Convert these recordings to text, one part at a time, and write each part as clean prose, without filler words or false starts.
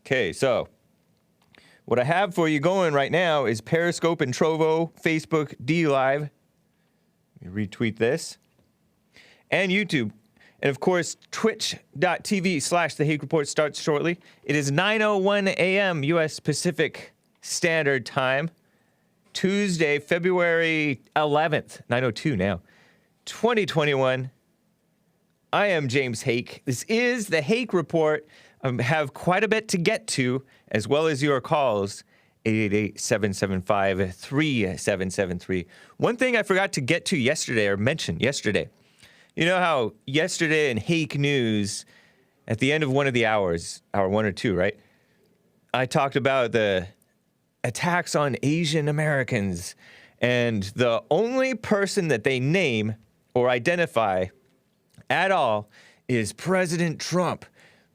Okay, so what I have for you going right now is Periscope and Trovo, Facebook, D Live. Let me retweet this. And YouTube. And of course, twitch.tv/The Hake Report starts shortly. It is 9:01 a.m. U.S. Pacific Standard Time. Tuesday, February 11th, 9:02 now, 2021. I am James Hake. This is The Hake Report. I have quite a bit to get to, as well as your calls, 888-775-3773. One thing I forgot to get to yesterday, or mention yesterday. You know how yesterday in Hake News, at the end of one of the hours, hour 1 or 2, right? I talked about the attacks on Asian Americans, and the only person that they name or identify at all is President Trump.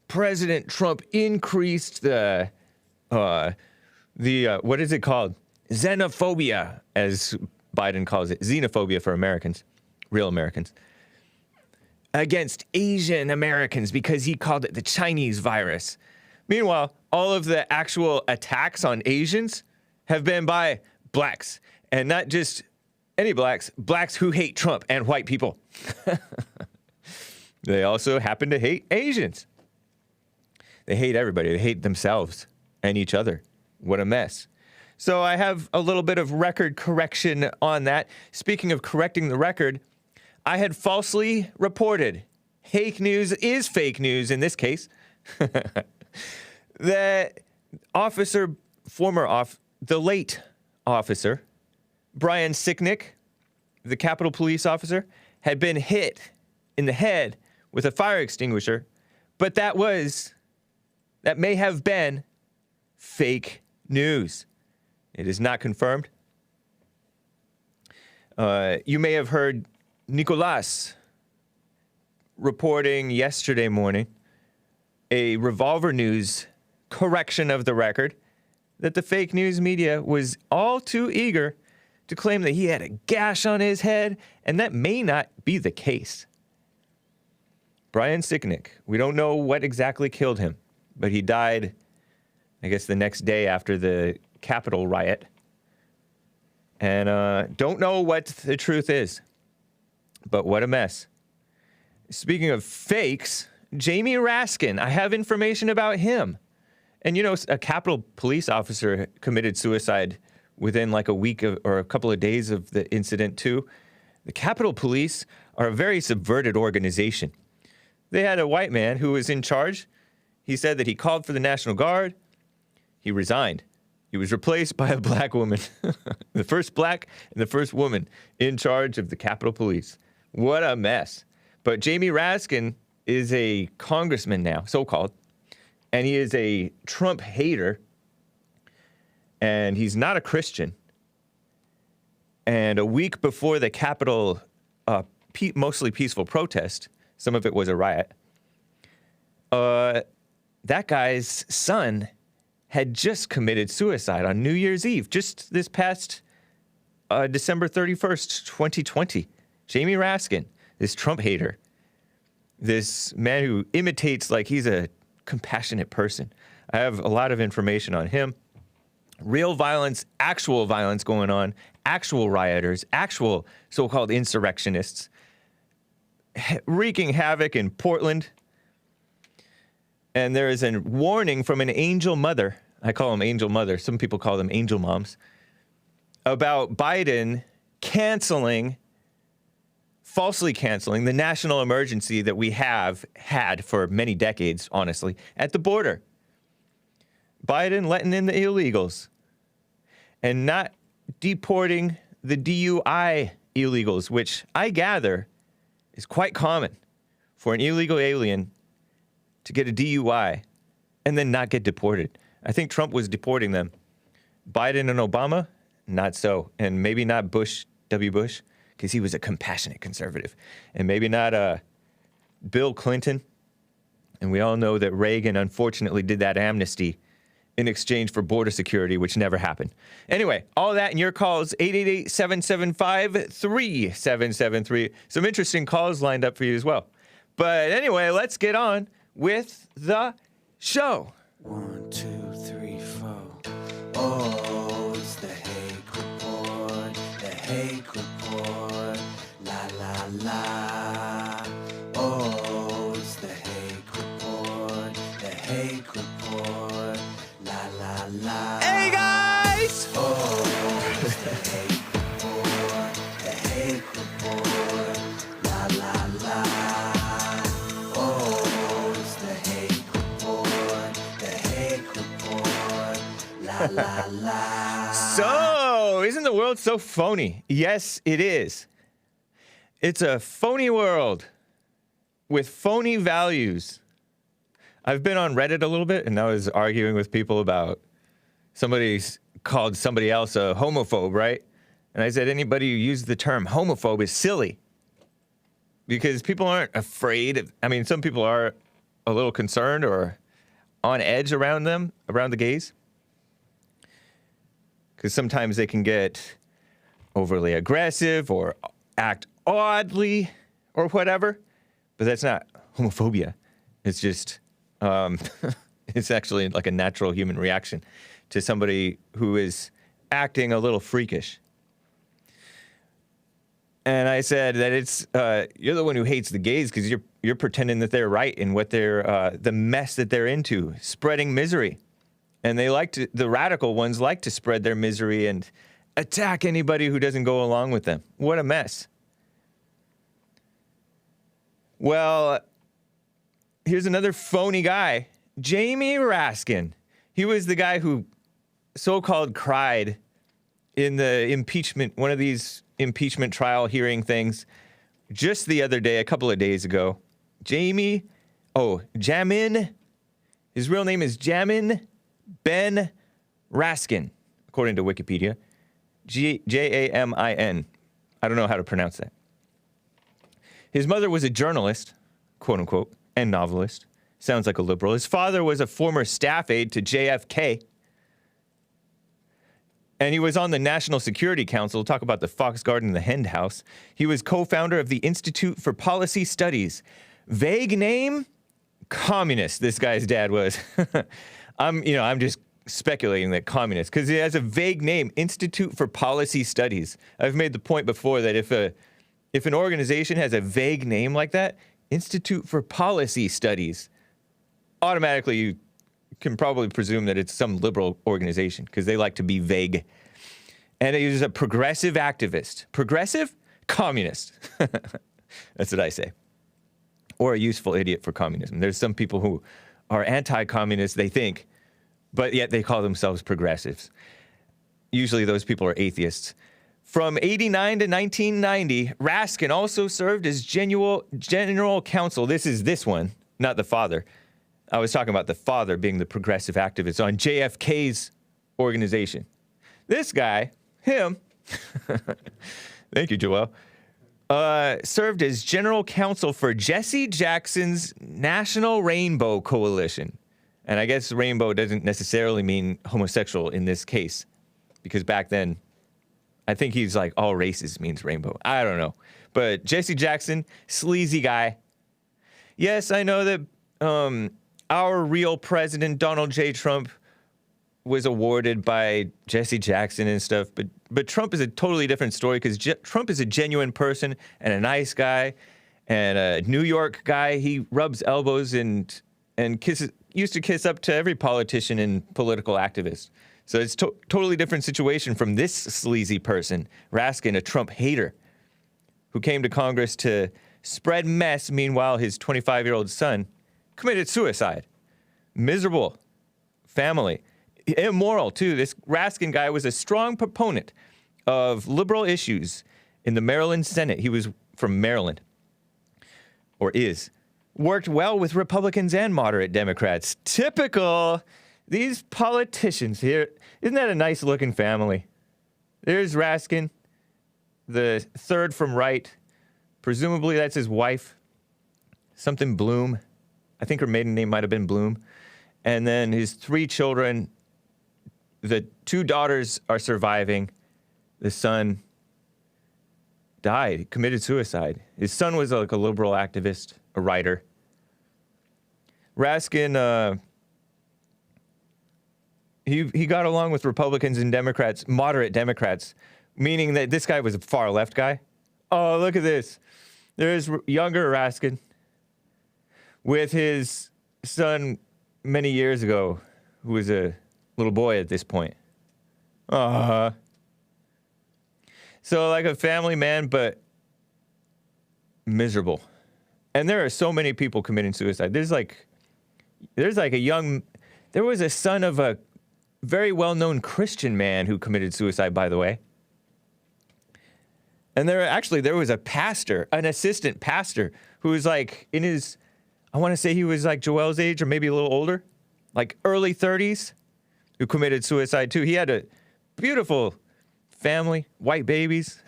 President Trump increased the what is it called? Xenophobia, as Biden calls it. Xenophobia for Americans, real Americans, against Asian Americans because he called it the Chinese virus. Meanwhile, all of the actual attacks on Asians have been by blacks, and not just any blacks, blacks who hate Trump and white people. They also happen to hate Asians. They hate everybody. They hate themselves and each other. What a mess. So I have a little bit of record correction on that. Speaking of correcting the record, I had falsely reported. Hake news is fake news in this case. That the late officer, Brian Sicknick, the Capitol Police officer, had been hit in the head with a fire extinguisher, but that may have been fake news. It is not confirmed. You may have heard Nicolas reporting yesterday morning a Revolver News correction of the record that the fake news media was all too eager to claim that he had a gash on his head, and that may not be the case. Brian Sicknick, we don't know what exactly killed him, but he died, I guess, the next day after the Capitol riot. And don't know what the truth is, but what a mess. Speaking of fakes, Jamie Raskin, I have information about him. And you know, a Capitol Police officer committed suicide within like a week or a couple of days of the incident too. The Capitol Police are a very subverted organization. They had a white man who was in charge. He said that he called for the National Guard. He resigned. He was replaced by a black woman. The first black and the first woman in charge of the Capitol Police. What a mess. But Jamie Raskin is a congressman now, so-called, and he is a Trump hater, and he's not a Christian. And a week before the Capitol mostly peaceful protest, some of it was a riot, that guy's son had just committed suicide on New Year's Eve, just this past December 31st, 2020. Jamie Raskin, this Trump hater, this man who imitates like he's a compassionate person. I have a lot of information on him. Real violence, actual violence going on, actual rioters, actual so-called insurrectionists, wreaking havoc in Portland. And there is a warning from an angel mother. I call them angel mother. Some people call them angel moms. About Biden falsely canceling the national emergency that we have had for many decades, honestly, at the border. Biden letting in the illegals and not deporting the DUI illegals, which I gather is quite common for an illegal alien to get a DUI and then not get deported. I think Trump was deporting them. Biden and Obama, not so. And maybe not W. Bush, because he was a compassionate conservative. And maybe not Bill Clinton. And we all know that Reagan unfortunately did that amnesty in exchange for border security, which never happened. Anyway, all that in your calls, 888-775-3773. Some interesting calls lined up for you as well. But anyway, let's get on with the show. 1, 2, 3, 4. Oh, it's the Hake Report. The Hake Report. La la la. Oh, it's the Hake Report. The Hake Report. La la la. Hey guys! Oh, it's the Hake Report. The Hake Report. La la la. Oh, it's the Hake Report. The Hake Report. La la la. So, isn't the world so phony? Yes, it is. It's a phony world with phony values. I've been on Reddit a little bit, and I was arguing with people about somebody's called somebody else a homophobe, right? And I said anybody who uses the term homophobe is silly. Because people aren't afraid of, I mean, some people are a little concerned or on edge around them, around the gays. Because sometimes they can get overly aggressive or act oddly or whatever. But that's not homophobia. It's just, it's actually like a natural human reaction to somebody who is acting a little freakish. And I said that it's you're the one who hates the gays because you're pretending that they're right in what they're the mess that they're into, spreading misery, and they like to. The radical ones like to spread their misery and attack anybody who doesn't go along with them. What a mess. Well, here's another phony guy, Jamie Raskin. He was the guy who so-called cried in the impeachment, one of these impeachment trial hearing things just the other day, a couple of days ago. Jamin, his real name is Jamin Ben Raskin, according to Wikipedia. Jamin. I don't know how to pronounce that. His mother was a journalist, quote unquote, and novelist. Sounds like a liberal. His father was a former staff aide to JFK. And he was on the National Security Council. Talk about the Fox Garden and the Hen House. He was co-founder of the Institute for Policy Studies. Vague name? Communist, this guy's dad was. I'm just speculating that communist, because he has a vague name, Institute for Policy Studies. I've made the point before that if an organization has a vague name like that, Institute for Policy Studies, automatically you can probably presume that it's some liberal organization because they like to be vague. And he was a progressive activist. Progressive? Communist. That's what I say. Or a useful idiot for communism. There's some people who are anti-communist, they think, but yet they call themselves progressives. Usually those people are atheists. From 89 to 1990, Raskin also served as general counsel. This is this one, not the father. I was talking about the father being the progressive activist on JFK's organization. This guy, him, thank you, Joel, served as general counsel for Jesse Jackson's National Rainbow Coalition. And I guess rainbow doesn't necessarily mean homosexual in this case, because back then, I think he's like all races means rainbow. I don't know. But Jesse Jackson, sleazy guy. Yes, I know that our real president, Donald J. Trump, was awarded by Jesse Jackson and stuff. But Trump is a totally different story because Trump is a genuine person and a nice guy and a New York guy. He rubs elbows and used to kiss up to every politician and political activist. So it's totally different situation from this sleazy person, Raskin, a Trump hater, who came to Congress to spread mess. Meanwhile, his 25-year-old son committed suicide. Miserable family. Immoral, too. This Raskin guy was a strong proponent of liberal issues in the Maryland Senate. He was from Maryland, or is. Worked well with Republicans and moderate Democrats. Typical. These politicians here. Isn't that a nice-looking family? There's Raskin, the third from right. Presumably that's his wife. Something Bloom. I think her maiden name might have been Bloom. And then his 3 children. The 2 daughters are surviving. The son died, committed suicide. His son was like a liberal activist, a writer. Raskin, he got along with Republicans and Democrats, moderate Democrats, meaning that this guy was a far left guy. Oh, look at this. There's younger Raskin with his son many years ago, who was a little boy at this point. So like a family man, but miserable. And there are so many people committing suicide. There was a son of a very well-known Christian man who committed suicide, by the way. And there was a pastor, an assistant pastor, who was like in his, I want to say he was like Joel's age or maybe a little older, like early 30s, who committed suicide too. He had a beautiful family, white babies.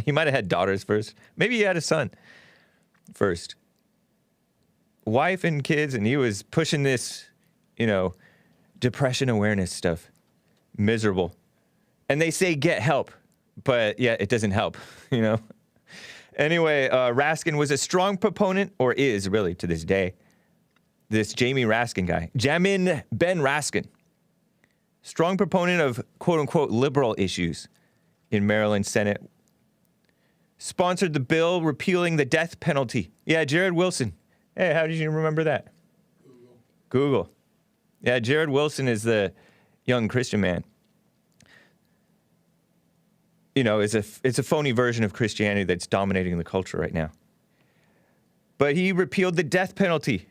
He might have had daughters first. Maybe he had a son first. Wife and kids, and he was pushing this, depression awareness stuff. Miserable. And they say get help, but yeah, it doesn't help, Anyway, Raskin was a strong proponent, or is really to this day, this Jamie Raskin guy, Jamin Ben Raskin. Strong proponent of quote-unquote liberal issues in Maryland Senate. Sponsored the bill repealing the death penalty. Yeah, Jared Wilson. Hey, how did you remember that? Google. Yeah, Jared Wilson is the young Christian man. It's a phony version of Christianity that's dominating the culture right now. But he repealed the death penalty,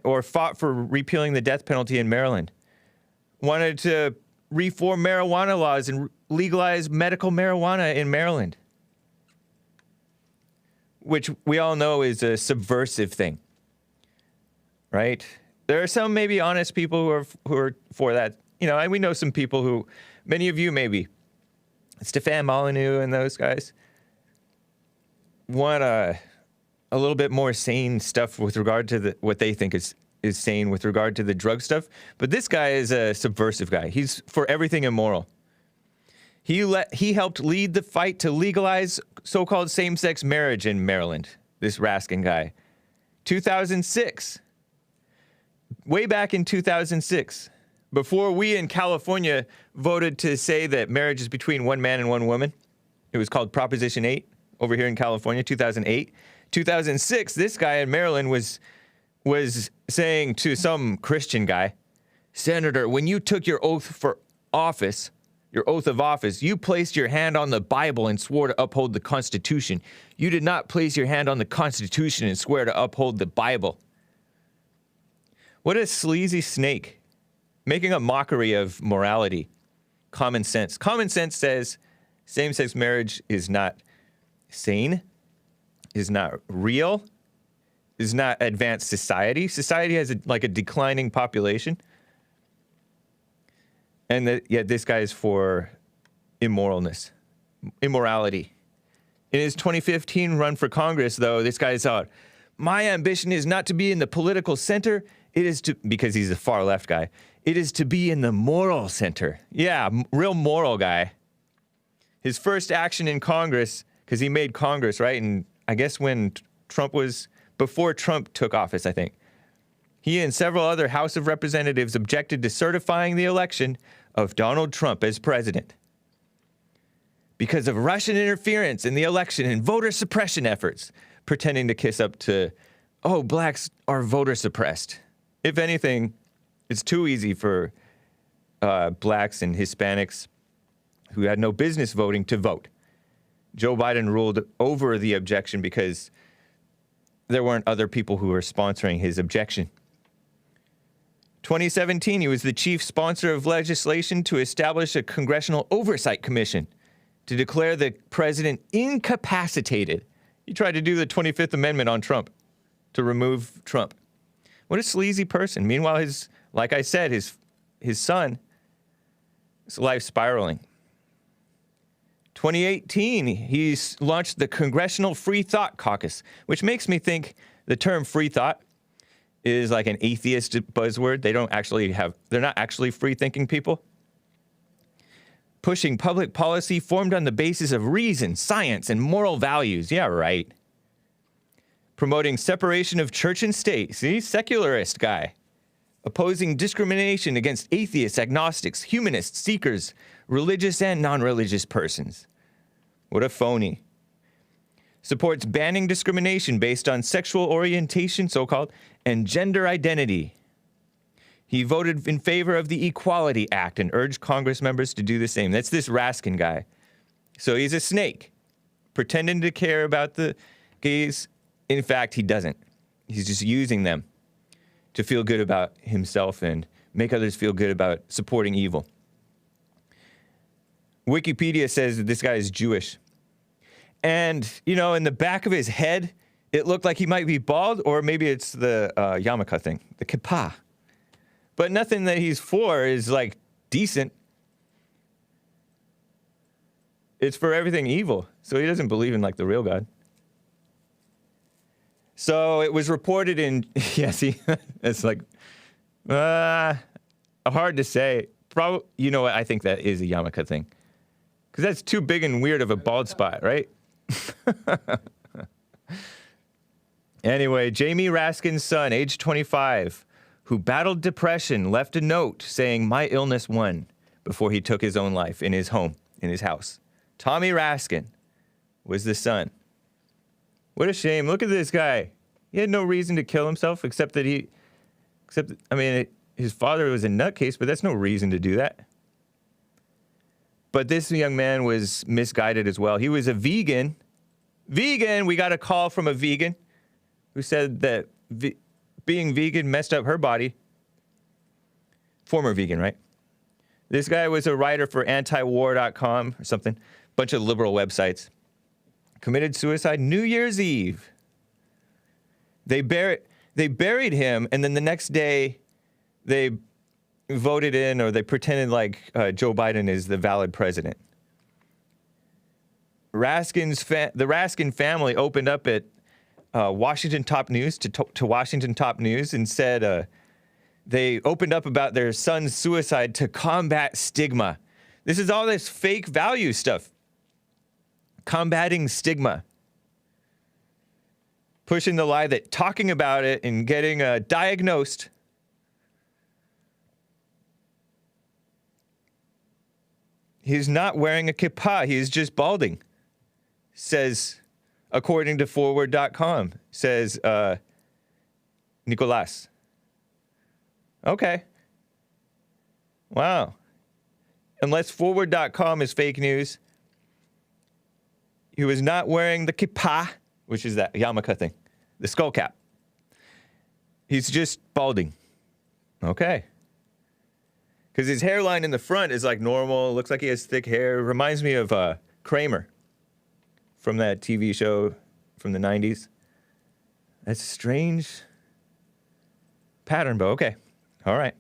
or fought for repealing the death penalty in Maryland. Wanted to reform marijuana laws and legalize medical marijuana in Maryland, which we all know is a subversive thing, right? There are some maybe honest people who are for that, and we know some people who, many of you maybe, Stefan Molyneux and those guys, want a little bit more sane stuff with regard to what they think is sane with regard to the drug stuff. But this guy is a subversive guy. He's for everything immoral. He helped lead the fight to legalize so-called same-sex marriage in Maryland, this Raskin guy. 2006. Way back in 2006, before we in California voted to say that marriage is between one man and one woman, it was called Proposition 8 over here in California, 2008. 2006, this guy in Maryland was saying to some Christian guy, Senator, when you took your oath of office, you placed your hand on the Bible and swore to uphold the Constitution. You did not place your hand on the Constitution and swear to uphold the Bible. What a sleazy snake, making a mockery of morality. Common sense. Common sense says same-sex marriage is not sane, is not real, is not advanced society. Society has a declining population. And yet this guy is for immorality. In his 2015 run for Congress, though, this guy thought, my ambition is not to be in the political center. It is to, because he's a far left guy, it is to be in the moral center. Yeah, real moral guy. His first action in Congress, because he made Congress, right? And I guess when before Trump took office, I think, he and several other House of Representatives objected to certifying the election of Donald Trump as president because of Russian interference in the election and voter suppression efforts, pretending to kiss up to, blacks are voter suppressed. If anything, it's too easy for blacks and Hispanics who had no business voting to vote. Joe Biden ruled over the objection because there weren't other people who were sponsoring his objection. 2017, he was the chief sponsor of legislation to establish a congressional oversight commission to declare the president incapacitated. He tried to do the 25th Amendment on Trump to remove Trump. What a sleazy person. Meanwhile, like I said, his son, his life spiraling. 2018, he's launched the Congressional Free Thought Caucus, which makes me think the term free thought is like an atheist buzzword. They're not actually free-thinking people. pushing public policy formed on the basis of reason, science, and moral values. Yeah, right. Promoting separation of church and state. See, secularist guy. Opposing discrimination against atheists, agnostics, humanists, seekers, religious and non-religious persons. What a phony. Supports banning discrimination based on sexual orientation, so-called, and gender identity. He voted in favor of the Equality Act and urged Congress members to do the same. That's this Raskin guy. So he's a snake, pretending to care about the gays. In fact, he doesn't. He's just using them to feel good about himself and make others feel good about supporting evil. Wikipedia says that this guy is Jewish. And, you know, in the back of his head, it looked like he might be bald, or maybe it's the yarmulke thing, the kippah. But nothing that he's for is, like, decent. It's for everything evil. So he doesn't believe in, like, the real God. So it was reported in, yeah, see, it's like, hard to say. Probably, you know what, I think that is a yarmulke thing. Because that's too big and weird of a bald spot, right? Anyway, Jamie Raskin's son, age 25, who battled depression, left a note saying, "My illness won," before he took his own life in his home, in his house. Tommy Raskin was the son. What a shame. Look at this guy. He had no reason to kill himself his father was a nutcase, but that's no reason to do that. But this young man was misguided as well. He was a vegan. Vegan! We got a call from a vegan who said that being vegan messed up her body. Former vegan, right? This guy was a writer for antiwar.com or something. Bunch of liberal websites. Committed suicide New Year's Eve. They buried him, and then the next day they voted in, or they pretended like Joe Biden is the valid president. The Raskin family opened up at Washington Top News to Washington Top News and said they opened up about their son's suicide to combat stigma. This is all this fake value stuff. Combating stigma. Pushing the lie that talking about it and getting diagnosed he's not wearing a kippah. He's just balding. Says, according to forward.com, says Nicolas. Okay. Wow. Unless forward.com is fake news, he was not wearing the kippah, which is that yarmulke thing, the skull cap. He's just balding. Okay. Because his hairline in the front is like normal. Looks like he has thick hair. Reminds me of Kramer from that TV show from the 90s. That's a strange pattern, but okay. All right.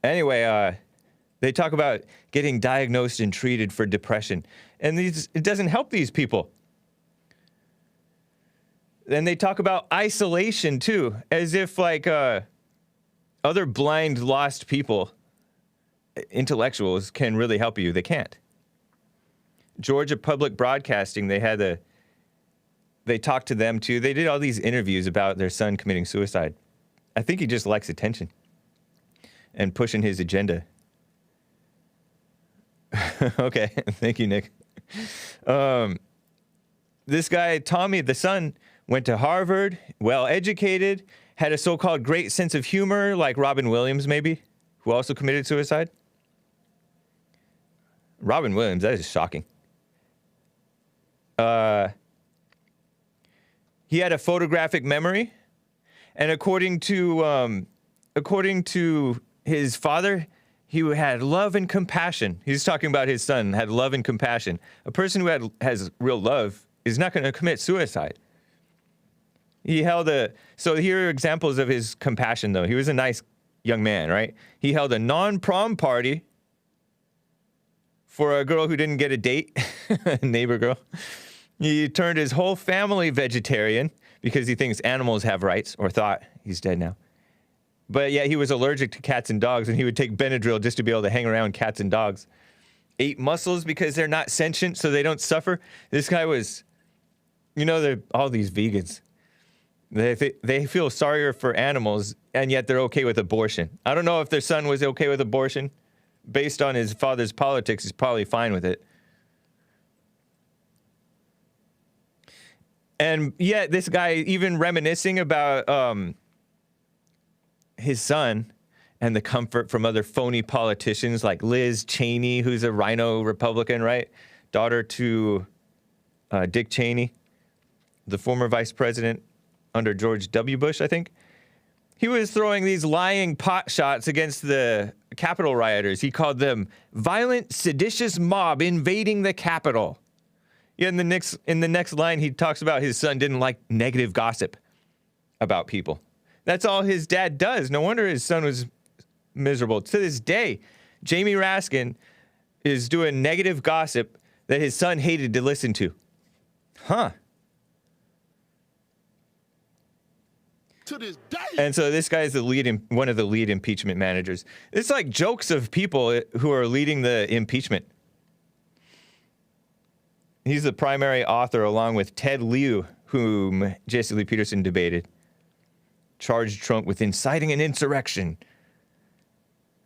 Anyway, they talk about getting diagnosed and treated for depression. And it doesn't help these people. Then they talk about isolation, too, as if, like, other blind, lost people, intellectuals, can really help you. They can't. Georgia Public Broadcasting, they talked to them, too. They did all these interviews about their son committing suicide. I think he just likes attention and pushing his agenda. Okay, thank you, Nick. This guy, Tommy, the son, went to Harvard, well-educated, had a so-called great sense of humor, like Robin Williams, maybe, who also committed suicide. Robin Williams, that is shocking. He had a photographic memory, and according to his father, he had love and compassion. He's talking about his son, had love and compassion. A person who has real love is not going to commit suicide. So here are examples of his compassion, though. He was a nice young man, right? He held a non-prom party for a girl who didn't get a date, neighbor girl. He turned his whole family vegetarian because he thinks animals have rights, or thought. He's dead now. But yeah, he was allergic to cats and dogs, and he would take Benadryl just to be able to hang around cats and dogs. Ate mussels because they're not sentient, so they don't suffer. This guy was, they're all these vegans. They feel sorrier for animals, and yet they're okay with abortion. I don't know if their son was okay with abortion. Based on his father's politics, he's probably fine with it. And yet this guy even reminiscing about his son and the comfort from other phony politicians like Liz Cheney, who's a rhino Republican, right? Daughter to Dick Cheney, the former vice president under George W. Bush, I think. He was throwing these lying pot shots against the Capitol rioters. He called them violent, seditious mob invading the Capitol. Yeah, in the next line, he talks about his son didn't like negative gossip about people. That's all his dad does. No wonder his son was miserable. To this day, Jamie Raskin is doing negative gossip that his son hated to listen to. Huh. To this day. And so this guy is one of the lead impeachment managers. It's like jokes of people who are leading the impeachment. He's the primary author, along with Ted Lieu, whom Jesse Lee Peterson debated. Charged Trump with inciting an insurrection.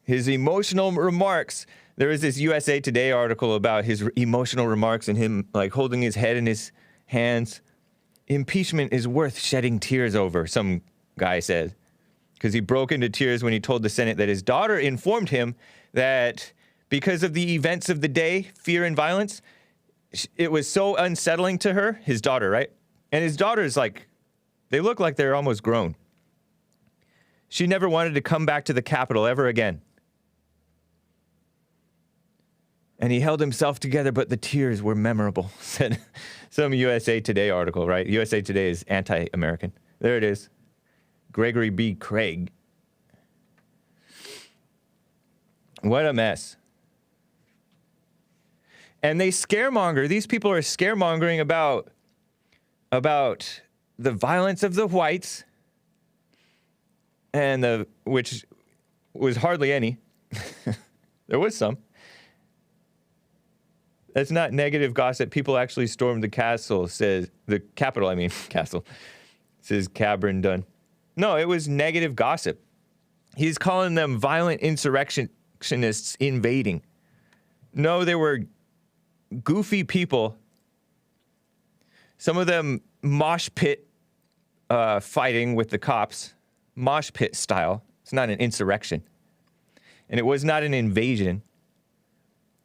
His emotional remarks. There was this USA Today article about his emotional remarks and him like holding his head in his hands. Impeachment is worth shedding tears over, some guy said. Because he broke into tears when he told the Senate that his daughter informed him that because of the events of the day, fear and violence, it was so unsettling to her, his daughter, right? And his daughter's like, they look like they're almost grown. She never wanted to come back to the Capitol ever again. And he held himself together, but the tears were memorable, said some USA Today article, right? USA Today is anti-American. There it is. Gregory B. Craig. What a mess. And they scaremonger. These people are scaremongering about the violence of the whites, and which was hardly any. There was some. That's not negative gossip. People actually stormed the castle, says the Capitol, castle, says Cameron Dunn. No, it was negative gossip. He's calling them violent insurrectionists invading. No, they were goofy people. Some of them mosh pit fighting with the cops, mosh pit style. It's not an insurrection. And it was not an invasion.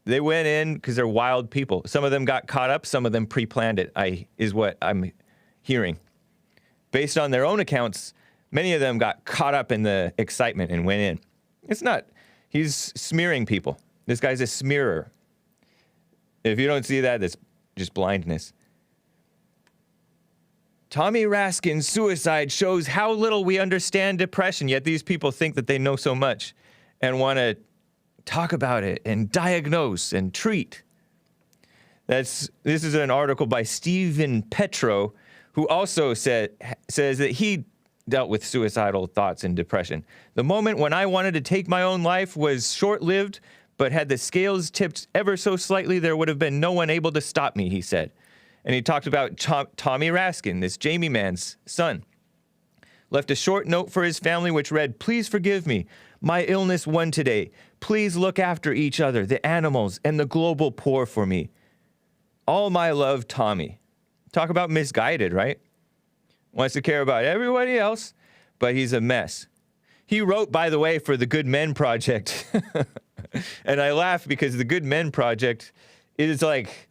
They went in because they're wild people. Some of them got caught up. Some of them pre-planned it, is what I'm hearing. Based on their own accounts, many of them got caught up in the excitement and went in. It's not. He's smearing people. This guy's a smearer. If you don't see that, that's just blindness. Tommy Raskin's suicide shows how little we understand depression, yet these people think that they know so much and want to talk about it and diagnose and treat. This is an article by Stephen Petro, who also says that he dealt with suicidal thoughts and depression. The moment when I wanted to take my own life was short-lived, but had the scales tipped ever so slightly, there would have been no one able to stop me, he said. And he talked about Tommy Raskin, this Jamie man's son. Left a short note for his family which read, "Please forgive me. My illness won today. Please look after each other, the animals, and the global poor for me. All my love, Tommy." Talk about misguided, right? Wants to care about everybody else, but he's a mess. He wrote, by the way, for the Good Men Project. And I laugh because the Good Men Project is like,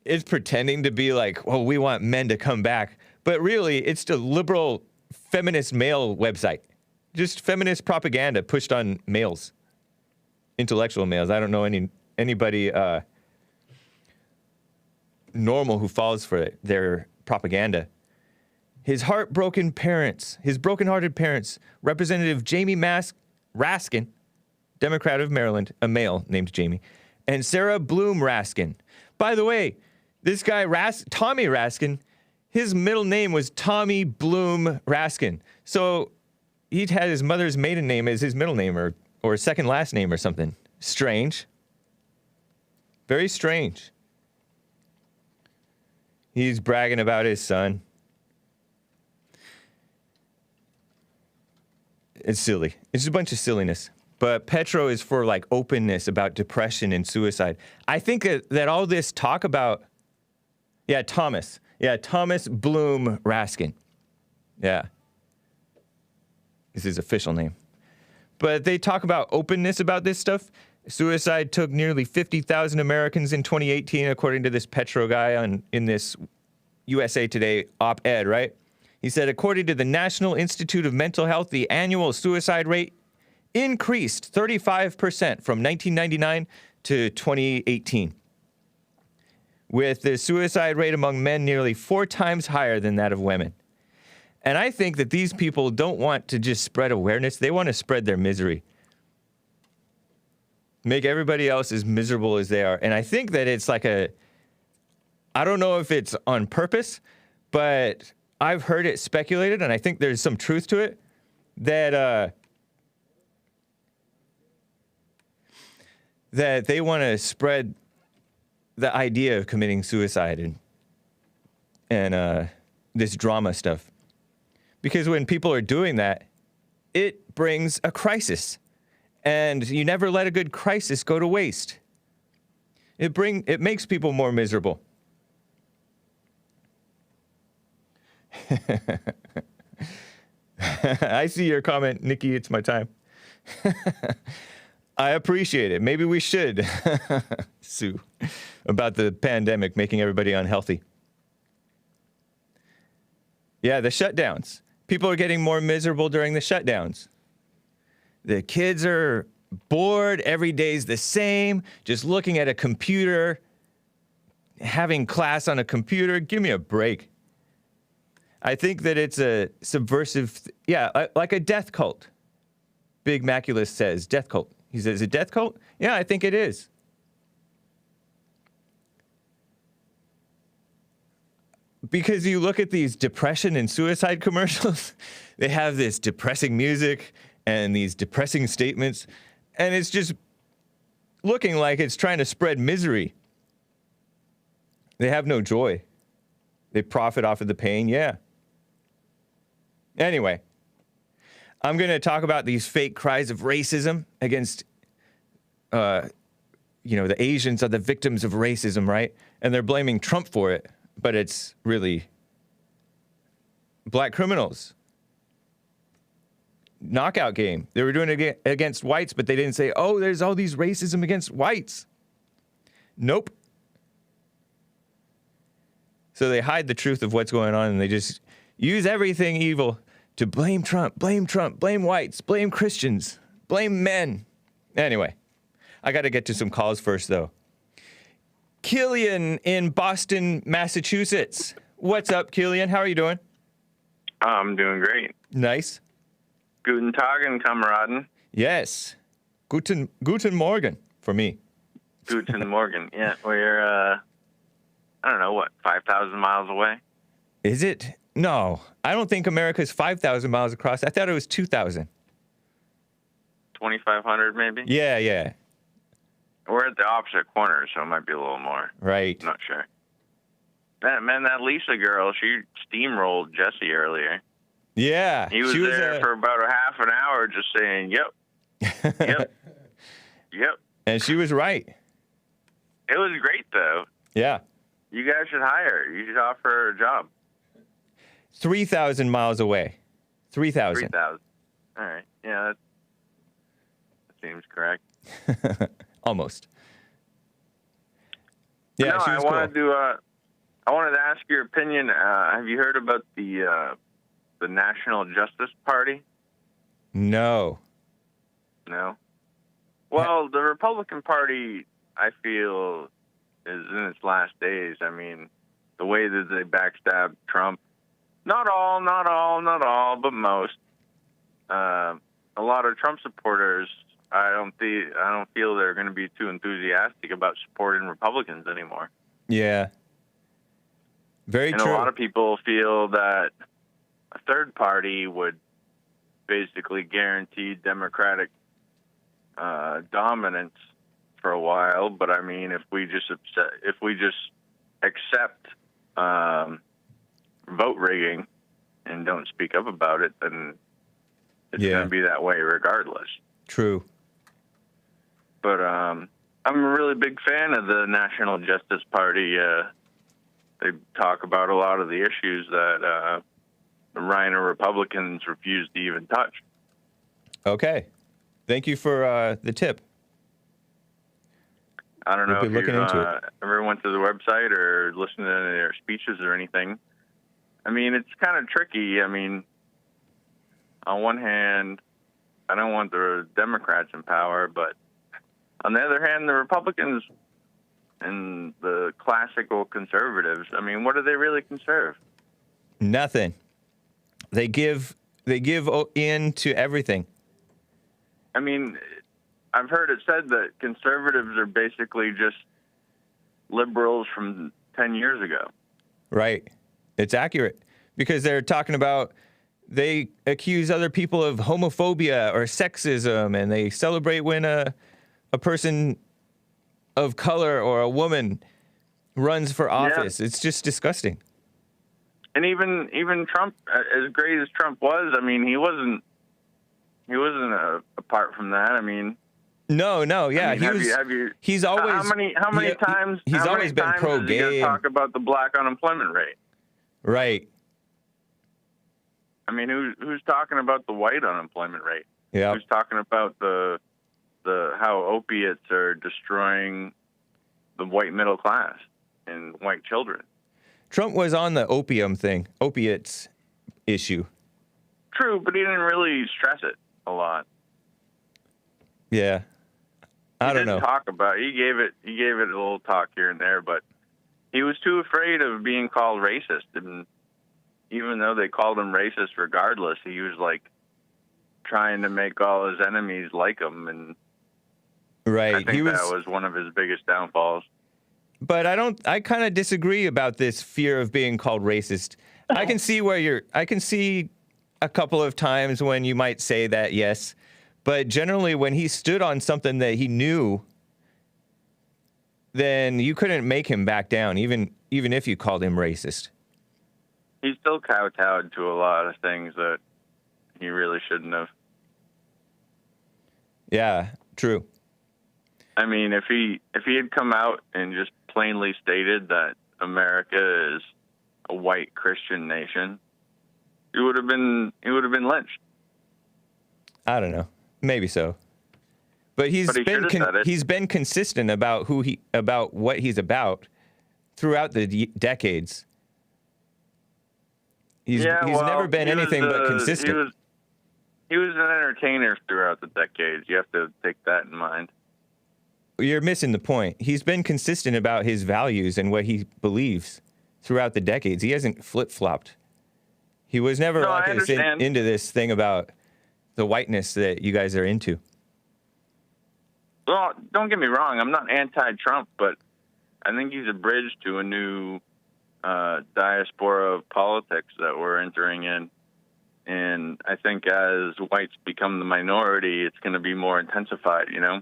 it's pretending to be like, well, we want men to come back. But really, it's a liberal feminist male website. Just feminist propaganda pushed on males. Intellectual males. I don't know anybody normal who falls for their propaganda. His broken-hearted parents, Representative Jamie Raskin, Democrat of Maryland, a male named Jamie, and Sarah Bloom Raskin. By the way, this guy, Tommy Raskin, his middle name was Tommy Bloom Raskin. So he had his mother's maiden name as his middle name or second last name or something. Strange. Very strange. He's bragging about his son. It's silly. It's just a bunch of silliness. But Petro is for like openness about depression and suicide. I think that all this talk about, Thomas Bloom Raskin. Yeah. Is his official name. But they talk about openness about this stuff. Suicide took nearly 50,000 Americans in 2018, according to this Petro guy in this USA Today op-ed, right? He said, according to the National Institute of Mental Health, the annual suicide rate increased 35% from 1999 to 2018, with the suicide rate among men nearly 4 times higher than that of women. And I think that these people don't want to just spread awareness. They want to spread their misery. Make everybody else as miserable as they are. And I think that it's like I don't know if it's on purpose, but I've heard it speculated, and I think there's some truth to it, that they want to spread the idea of committing suicide and this drama stuff. Because when people are doing that, it brings a crisis. And you never let a good crisis go to waste. It makes people more miserable. I see your comment, Nikki. It's my time. I appreciate it. Maybe we should sue about the pandemic making everybody unhealthy. Yeah, the shutdowns. People are getting more miserable during the shutdowns. The kids are bored. Every day's the same. Just looking at a computer, having class on a computer. Give me a break. I think that it's a subversive, like a death cult. Big Maculus says, death cult. He says, a death cult? Yeah, I think it is. Because you look at these depression and suicide commercials, they have this depressing music and these depressing statements, and it's just looking like it's trying to spread misery. They have no joy. They profit off of the pain, yeah. Anyway, I'm going to talk about these fake cries of racism against, the Asians are the victims of racism, right? And they're blaming Trump for it, but it's really black criminals. Knockout game. They were doing it against whites, but they didn't say, oh, there's all these racism against whites. Nope. So they hide the truth of what's going on, and they just use everything evil to blame Trump, blame whites, blame Christians, blame men. Anyway, I got to get to some calls first, though. Killian in Boston, Massachusetts. What's up, Killian? How are you doing? I'm doing great. Nice. Guten Tagen, Kameraden. Yes. Guten Morgen for me. Guten Morgen. Yeah, we're, I don't know, 5,000 miles away? Is it? No. I don't think America's 5,000 miles across. I thought it was 2,000. 2,500 maybe? Yeah. We're at the opposite corner, so it might be a little more. Right. I'm not sure. That Lisa girl, she steamrolled Jesse earlier. Yeah. He was there for about a half an hour just saying, yep. And she was right. It was great, though. Yeah. You guys should hire her. You should offer her a job. 3,000 miles away. 3,000. 3,000. All right. Yeah, that seems correct. Almost. Yeah, no, she was I wanted to ask your opinion. Have you heard about the National Justice Party? No. No? Well, the Republican Party, I feel, is in its last days. I mean, the way that they backstabbed Trump, not all, but most. A lot of Trump supporters, I don't feel they're going to be too enthusiastic about supporting Republicans anymore. Yeah. Very true. And a lot of people feel that a third party would basically guaranteed Democratic dominance for a while. But I mean, if we just accept vote rigging and don't speak up about it, then it's going to be that way regardless. True. But I'm a really big fan of the National Justice Party. They talk about a lot of the issues that the Rhino Republicans refuse to even touch. Okay. Thank you for the tip. I don't know We'll be if looking into it. ever went to the website or listened to their speeches or anything. I mean, it's kind of tricky. I mean, on one hand, I don't want the Democrats in power, but on the other hand, the Republicans and the classical conservatives, I mean, what do they really conserve? Nothing. They give in to everything. I mean, I've heard it said that conservatives are basically just liberals from 10 years ago. Right. It's accurate because they're talking about, they accuse other people of homophobia or sexism, and they celebrate when a person of color or a woman runs for office. Yeah. It's just disgusting. And even Trump, as great as Trump was, I mean, he wasn't apart from that. I mean, no, yeah, I mean, he's always how many times he's always been pro-gay. Is he gonna talk about the black unemployment rate? Right. I mean, who's talking about the white unemployment rate? Yeah. Who's talking about the how opiates are destroying the white middle class and white children? Trump was on the opiates issue. True, but he didn't really stress it a lot. Yeah. I don't know. He gave it a little talk here and there, but he was too afraid of being called racist. And even though they called him racist regardless, he was like trying to make all his enemies like him. And right. I think that was one of his biggest downfalls. But I kind of disagree about this fear of being called racist. I can see a couple of times when you might say that, yes. But generally, when he stood on something that he knew, then you couldn't make him back down, even if you called him racist. He still kowtowed to a lot of things that he really shouldn't have. Yeah, true. I mean, if he had come out and just plainly stated that America is a white Christian nation, he would have been lynched. I don't know. Maybe so. But he's been consistent about what he's about throughout the decades. He's never been anything but consistent. He was an entertainer throughout the decades. You have to take that in mind. You're missing the point. He's been consistent about his values and what he believes throughout the decades. He hasn't flip-flopped. He was never into this thing about the whiteness that you guys are into. Well, don't get me wrong. I'm not anti-Trump, but I think he's a bridge to a new diaspora of politics that we're entering in. And I think as whites become the minority, it's going to be more intensified, you know?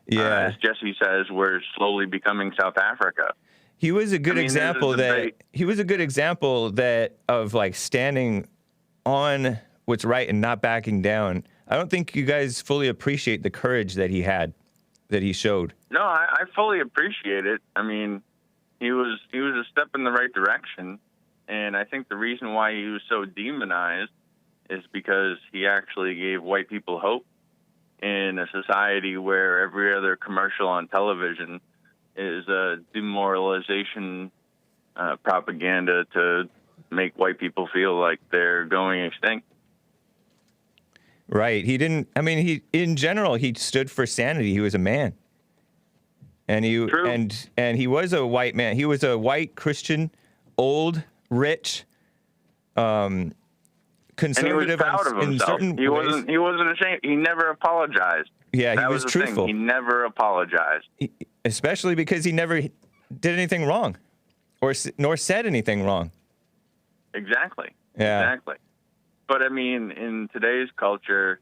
Yeah. As Jesse says, we're slowly becoming South Africa. He was a good example of like standing on what's right and not backing down. I don't think you guys fully appreciate the courage that he had, that he showed. No, I fully appreciate it. I mean, he was a step in the right direction, and I think the reason why he was so demonized is because he actually gave white people hope in a society where every other commercial on television is a demoralization propaganda to make white people feel like they're going extinct. Right. In general, he stood for sanity. He was a man. And he he was a white man. He was a white Christian, old, rich, conservative. And he was proud of himself. He wasn't ashamed. He never apologized. Yeah, he was truthful. He never apologized. Especially because he never did anything wrong, nor said anything wrong. Exactly. Yeah. Exactly. But I mean, in today's culture,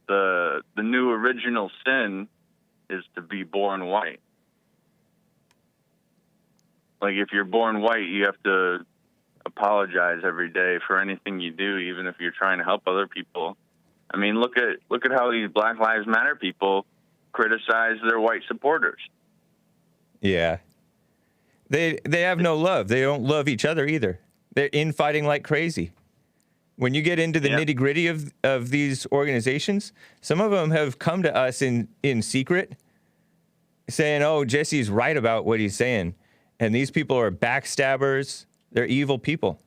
the new original sin is to be born white. Like, if you're born white, you have to apologize every day for anything you do, even if you're trying to help other people. I mean, look at how these Black Lives Matter people criticize their white supporters. Yeah. They have no love. They don't love each other either. They're infighting like crazy. When you get into the nitty-gritty of these organizations, some of them have come to us in secret saying, oh, Jesse's right about what he's saying. And these people are backstabbers. They're evil people.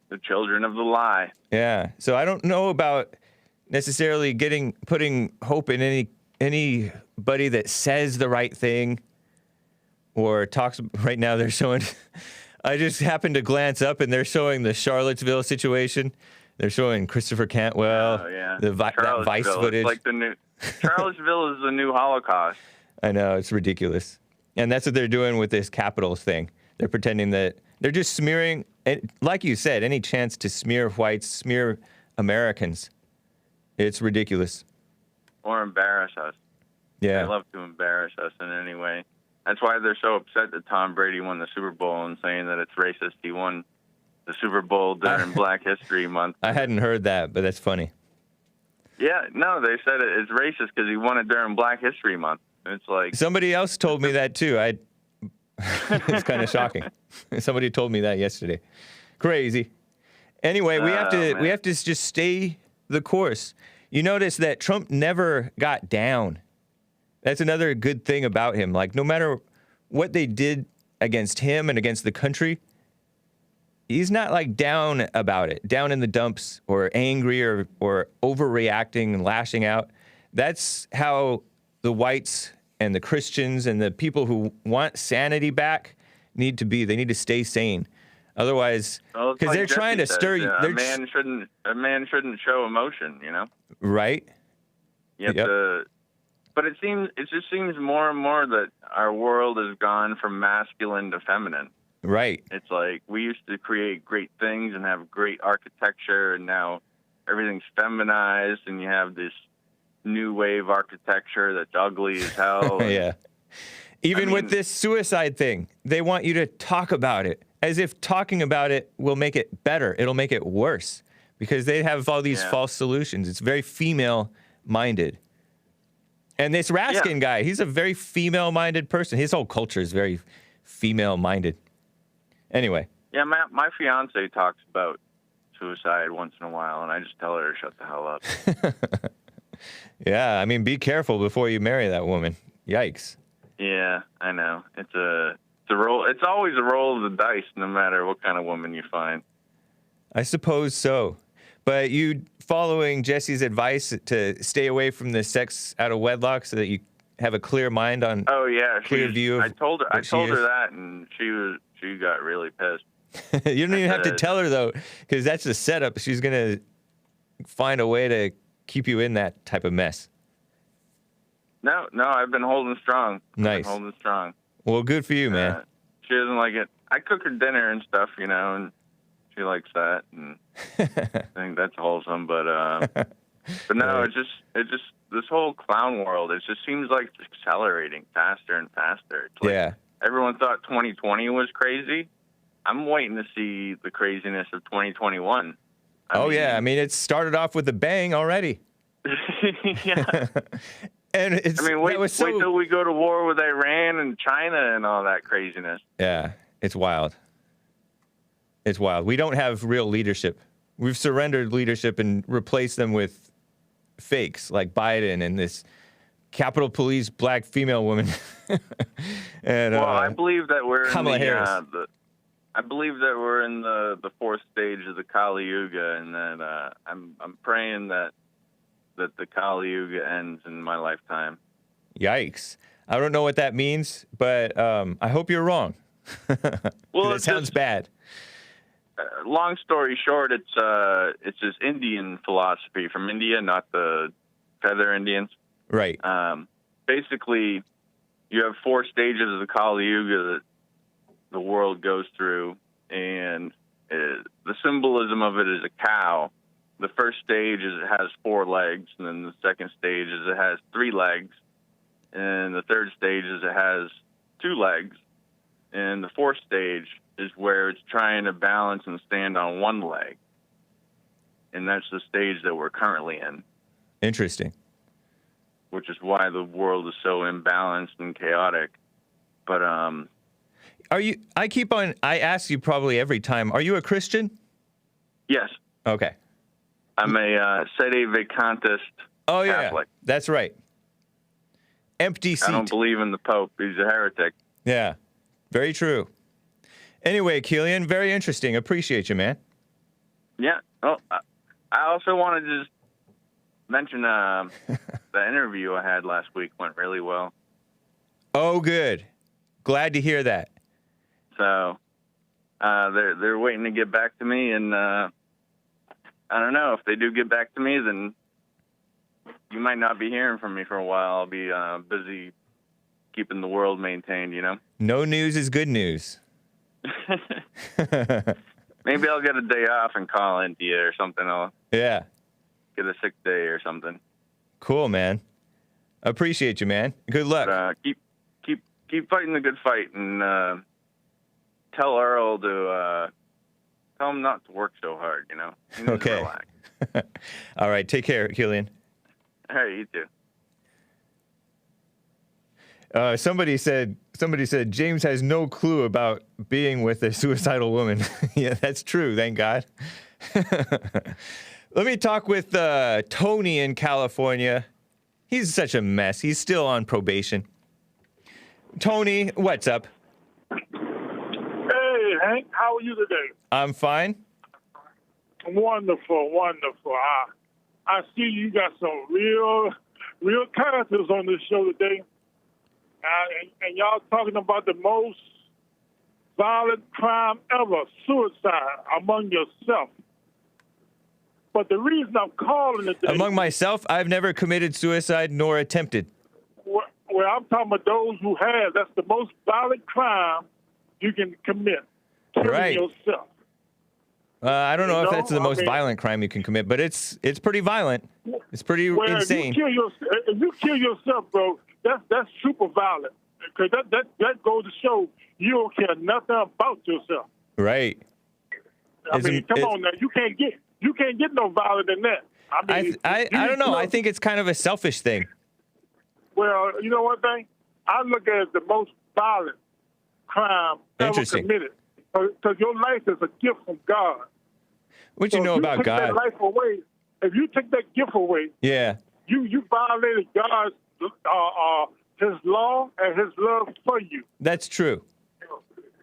The children of the lie. Yeah. So I don't know about necessarily putting hope in anybody that says the right thing or talks. Right now they're showing, I just happened to glance up and they're showing the Charlottesville situation. They're showing Christopher Cantwell, that Vice footage. It's like Charlottesville is the new Holocaust. I know, it's ridiculous. And that's what they're doing with this Capitals thing. They're pretending that they're just smearing, like you said, any chance to smear whites, smear Americans. It's ridiculous. Or embarrass us. Yeah. They love to embarrass us in any way. That's why they're so upset that Tom Brady won the Super Bowl and saying that it's racist. He won the Super Bowl during Black History Month. I hadn't heard that, but that's funny. Yeah, no, they said it's racist because he won it during Black History Month. It's like somebody else told me that too. It's kind of shocking. Somebody told me that yesterday. Crazy. Anyway, we have to just stay the course. You notice that Trump never got down. That's another good thing about him. Like, no matter what they did against him and against the country, he's not like down about it, down in the dumps or angry or overreacting and lashing out. That's how the whites and the Christians and the people who want sanity back need to be. They need to stay sane. Otherwise, because they're trying to stir you. A man shouldn't show emotion, you know? Right. You have to, but it just seems more and more that our world has gone from masculine to feminine. Right. It's like we used to create great things and have great architecture, and now everything's feminized, and you have this new wave architecture that's ugly as hell. Yeah. Even with this suicide thing, they want you to talk about it as if talking about it will make it better. It'll make it worse because they have all these false solutions. It's very female-minded. And this Raskin guy, he's a very female-minded person. His whole culture is very female-minded. Anyway. Yeah, my fiance talks about suicide once in a while, and I just tell her to shut the hell up. Yeah, I mean, be careful before you marry that woman. Yikes. Yeah, I know. It's a roll. It's always a roll of the dice, no matter what kind of woman you find. I suppose so. But you following Jesse's advice to stay away from the sex out of wedlock so that you have a clear mind on clear view of I told her that, and she got really pissed. You don't even have to tell her, though, because that's the setup. She's going to find a way to keep you in that type of mess. No, I've been holding strong. Nice. Holding strong. Well, good for you, man. She doesn't like it. I cook her dinner and stuff, you know, and she likes that, and I think that's wholesome. But no, it's just this whole clown world. It just seems like it's accelerating faster and faster. It's like everyone thought 2020 was crazy. I'm waiting to see the craziness of 2021. I mean, it started off with a bang already. Yeah. And wait till we go to war with Iran and China and all that craziness. Yeah, it's wild. It's wild. We don't have real leadership. We've surrendered leadership and replaced them with fakes like Biden and this Capitol Police black female woman. And I believe that we're Kamala Harris. I believe that we're in the fourth stage of the Kali Yuga, and that I'm praying that the Kali Yuga ends in my lifetime. Yikes. I don't know what that means, but I hope you're wrong. Well, it sounds bad. Long story short, it's this Indian philosophy from India, not the feather Indians. Right. Basically, you have four stages of the Kali Yuga that the world goes through, and the symbolism of it is a cow, the first stage is it has 4 legs, and then the second stage is it has 3 legs, and the third stage is it has 2 legs, and the fourth stage is where it's trying to balance and stand on 1 leg, and that's the stage that we're currently in. Interesting. Which is why the world is so imbalanced and chaotic. But are you? I ask you probably every time. Are you a Christian? Yes. Okay. I'm a sede vacantist Catholic. That's right. Empty seat. I don't believe in the Pope. He's a heretic. Yeah, very true. Anyway, Killian, very interesting. Appreciate you, man. Yeah. Oh, I also wanted to just mention the interview I had last week went really well. Oh, good. Glad to hear that. So they're waiting to get back to me, and I don't know if they do get back to me, then you might not be hearing from me for a while. I'll be busy keeping the world maintained, you know? No news is good news. Maybe I'll get a day off and call in to you or something. I'll get a sick day or something. Cool, man. Appreciate you, man. Good luck. But, keep fighting the good fight, and tell Earl to tell him not to work so hard, you know? He needs to relax. All right, take care, Killian. All right, you too. Somebody said James has no clue about being with a suicidal woman. Yeah, that's true. Thank God. Let me talk with Tony in California. He's such a mess. He's still on probation. Tony, what's up? Hey, Hank, how are you today? I'm fine. Wonderful, wonderful. I see you got some real characters on this show today. And y'all talking about the most violent crime ever, suicide among yourself. But the reason I'm calling it today... Among myself, I've never committed suicide nor attempted. Well, I'm talking about those who have. That's the most violent crime you can commit. Killing yourself. I don't know if that's the most violent crime you can commit, but it's pretty violent. It's pretty insane. If you kill yourself, bro, that's super violent. Because that goes to show you don't care nothing about yourself. Right. I mean, come on now, you can't get no violent than that. I mean, I don't know. I think it's kind of a selfish thing. Well, you know what thing? I look at it as the most violent crime ever committed. Because your life is a gift from God. What you know about God? That life away, if you take that gift away, you violated God's His law and His love for you. That's true.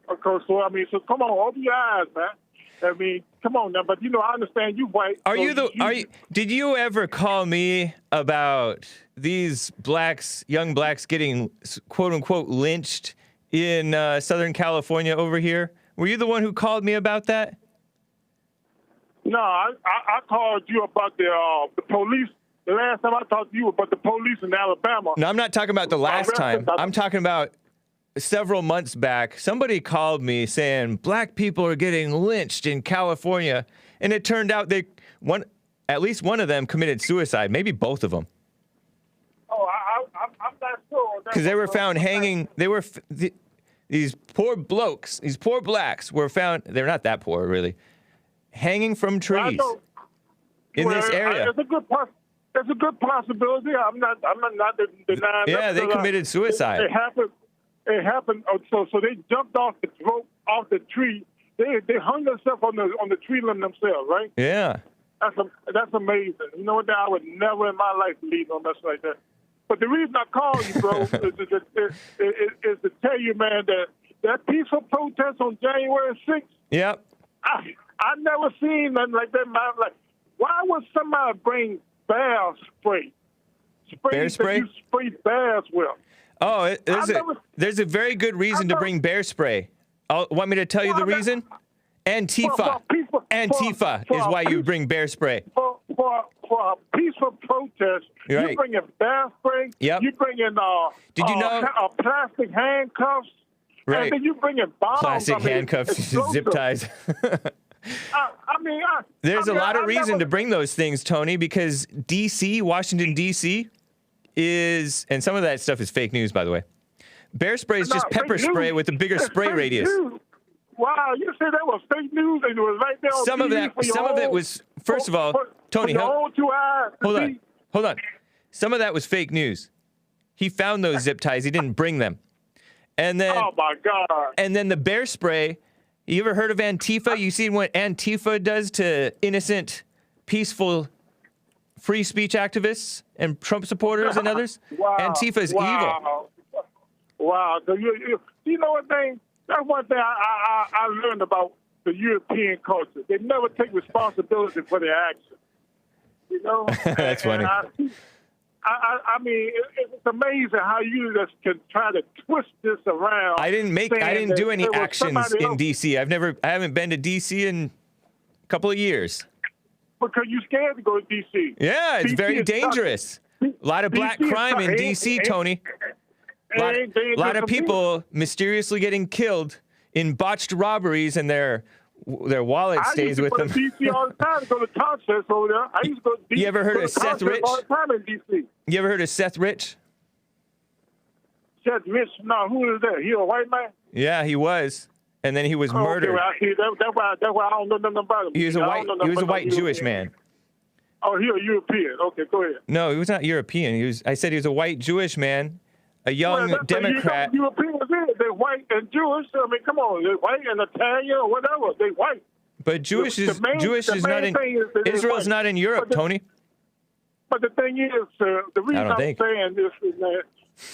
Okay, so come on, open your eyes, man. I mean, come on now, but I understand you white. Did you ever call me about these young blacks getting quote unquote lynched in Southern California over here? Were you the one who called me about that? No, I called you about the police. The last time I talked to you about the police in Alabama. No, I'm not talking about the last time. I'm talking about several months back. Somebody called me saying black people are getting lynched in California, and it turned out at least one of them committed suicide, maybe both of them. Oh, I'm not sure. Because they were found hanging. These poor blokes, these poor blacks were found. They're not that poor, really, hanging from trees in this area. It's a good possibility. I'm not denying. Yeah, they committed suicide. It happened. So they jumped off the tree. They hung themselves on the tree limb themselves, right? Yeah. That's amazing. You know what? I would never in my life believe on mess like that. But the reason I call you, bro, is to tell you, man, that peaceful protest on January 6th. Yep. I never seen nothing like that in my life. Why would somebody bring bear spray? Bear spray? You spray bears with. Oh, there's a very good reason to bring bear spray. Want me to tell you the reason? Antifa. Antifa is why you bring bear spray. For a peaceful protest, you bring in bear spray. Yep. You bring in Did you know plastic handcuffs. Right. And then you bring in bombs. Plastic handcuffs, zip ties. There's a lot of reason to bring those things, Tony, because D.C., Washington, D.C. is, and some of that stuff is fake news, by the way. Bear spray is just pepper spray with a bigger spray radius. News. Wow, you said that was fake news and it was right there on Some of it was, first of all, Tony, hold on. Some of that was fake news. He found those zip ties. He didn't bring them. And then, oh my God. And then the bear spray. You ever heard of Antifa? You seen what Antifa does to innocent, peaceful, free speech activists and Trump supporters and others? Wow. Antifa is evil. Wow. So you know what thing? That's one thing I learned about the European culture. They never take responsibility for their actions. You know? That's funny. I mean, it's amazing how you just can try to twist this around. I didn't do any actions in D.C. I haven't been to D.C. in a couple of years. Because you're scared to go to D.C. Yeah, it's very dangerous. A lot of black crime in D.C., Tony. A lot of people mysteriously getting killed in botched robberies, and their wallet stays with them. I used to go to D.C. all the time to go to concerts over there. I used to go to D.C. You ever heard of Seth Rich? All the time in D.C. You ever heard of Seth Rich? Seth Rich? No, who is that? He a white man? Yeah, he was. And then he was murdered. Okay, that's why I don't know nothing about him. He was a white Jewish man. Oh, he a European. Okay, go ahead. No, he was not European. I said he was a white Jewish man, a young Democrat. Europeans, they're white and Jewish. I mean, come on, they're white and Italian or whatever. They're white. But Jewish is not in Israel's not in Europe, Tony. But the thing is, the reason I'm saying this is that,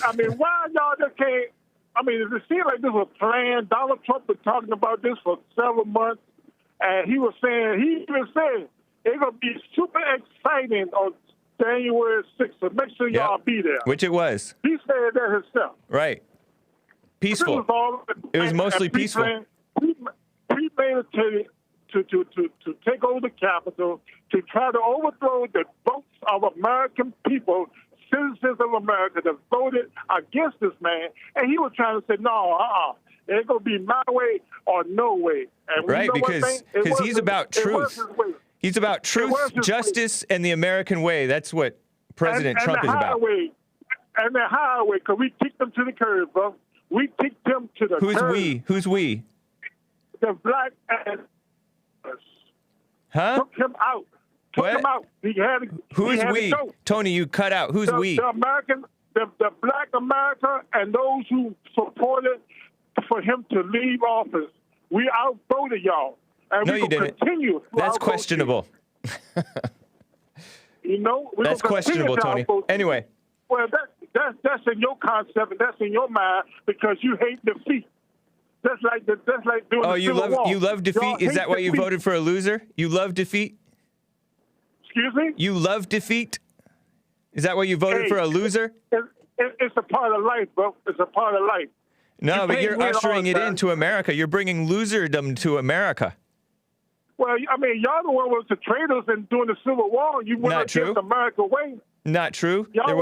I mean, why y'all just can't? I mean, it seems like this was planned. Donald Trump was talking about this for several months, and he even said it's gonna be super exciting on January 6th. So make sure y'all be there. Which it was. He said that himself. Right. Peaceful. It was mostly peaceful. Premeditated to take over the Capitol, to try to overthrow the votes of American people, citizens of America that voted against this man. And he was trying to say, no, it's going to be my way or no way. And right, because he's about truth. He's about truth, justice, and the American way. That's what President Trump is about. And the highway, because we kicked them to the curb, bro. We kicked them to the curb. Who's we? The black and Huh? Took him out. Him out. Who's we? Tony, you cut out. Who's we? The black America and those who supported for him to leave office. We outvoted y'all. And no, you didn't. That's questionable. You know? That's questionable, Tony. Anyway. Well, that's in your concept and that's in your mind because you hate defeat. That's like doing the Civil War. You love defeat? Is that why you voted for a loser? You love defeat? Excuse me? You love defeat? Is that why you voted for a loser? It's a part of life, bro. It's a part of life. No, but you're ushering it into America. You're bringing loserdom to America. Well, I mean, y'all the one was the traitors and during the Civil War. You went against America way. Not true. There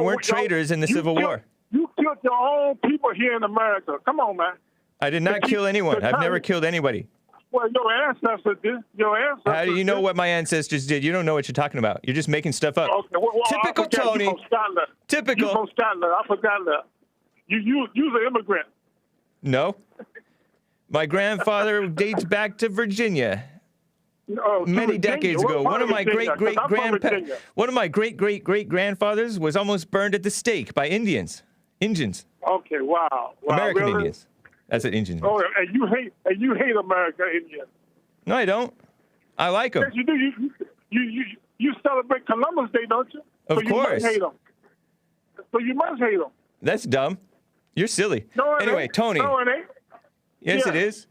weren't traitors in the Civil War. You killed your own people here in America. Come on, man. I did not kill anyone. I've never killed anybody. Well, your ancestors did. How do you know what my ancestors did? You don't know what you're talking about. You're just making stuff up. Okay, well, typical Tony. Typical. You from Scotland. I forgot that. You're an immigrant. No. My grandfather dates back to Virginia. Many decades ago. One of my great great grandfathers was almost burned at the stake by Indians. Okay, wow. American really? Indians. That's what Indians means. Oh, and you hate American Indians. No, I don't. I like them. Yes, you do. You celebrate Columbus Day, don't you? Of course. You must hate them. That's dumb. You're silly. No, anyway, ain't. Tony. No, it ain't. Yes, it is.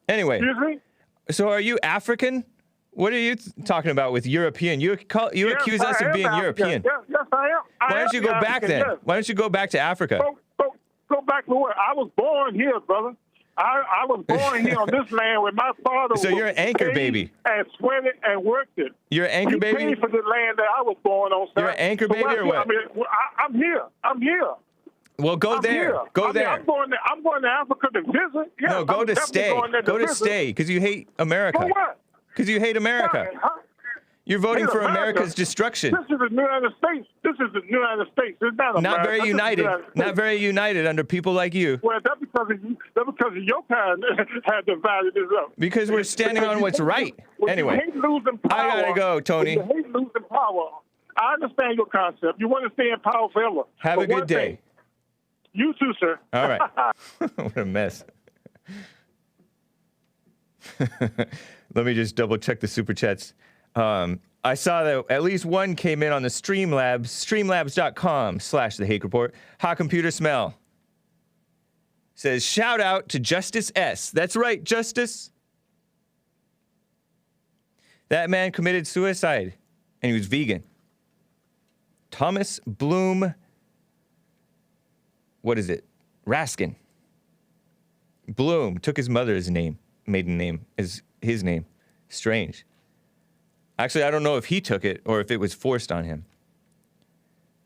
Anyway. Excuse me? So are you African? What are you talking about with European? You accuse us of being European. Yes, I am. Why don't you go back then? Yes. Why don't you go back to Africa? Go back to where I was born here, brother. I was born here on this land where my father So you're an anchor baby. And sweated and worked it. You're an anchor baby? He paid for the land that I was born on. You're an anchor baby or what? I'm here. Well, go I'm there. here. Go I mean, there. I'm going to Africa to visit. Yes, No, go I'm to definitely stay. going there Go to visit. stay because you hate America. For what? Because you hate America. Why? Huh? You're voting Hate for America? America's destruction. This is the United States. This is the United States. It's not America. Not very This is the united. United States. Not very united under people like you. Well, that's because of you. That's because of your kind had divided this up. Because we're standing on what's right. When Anyway, you hate losing power, I gotta go, Tony. when you hate losing power. I understand your concept. You want to stay in power forever. Have But a good one day. thing, you too, sir. All right. What a mess. Let me just double check the super chats. I saw that at least one came in on the Streamlabs, streamlabs.com/the Hake Report. Hot computer smell. Says, shout out to Justice S. That's right, Justice. That man committed suicide, and he was vegan. Thomas Bloom, what is it? Raskin. Bloom took his mother's name, maiden name, as his name. Strange. Actually, I don't know if he took it or if it was forced on him.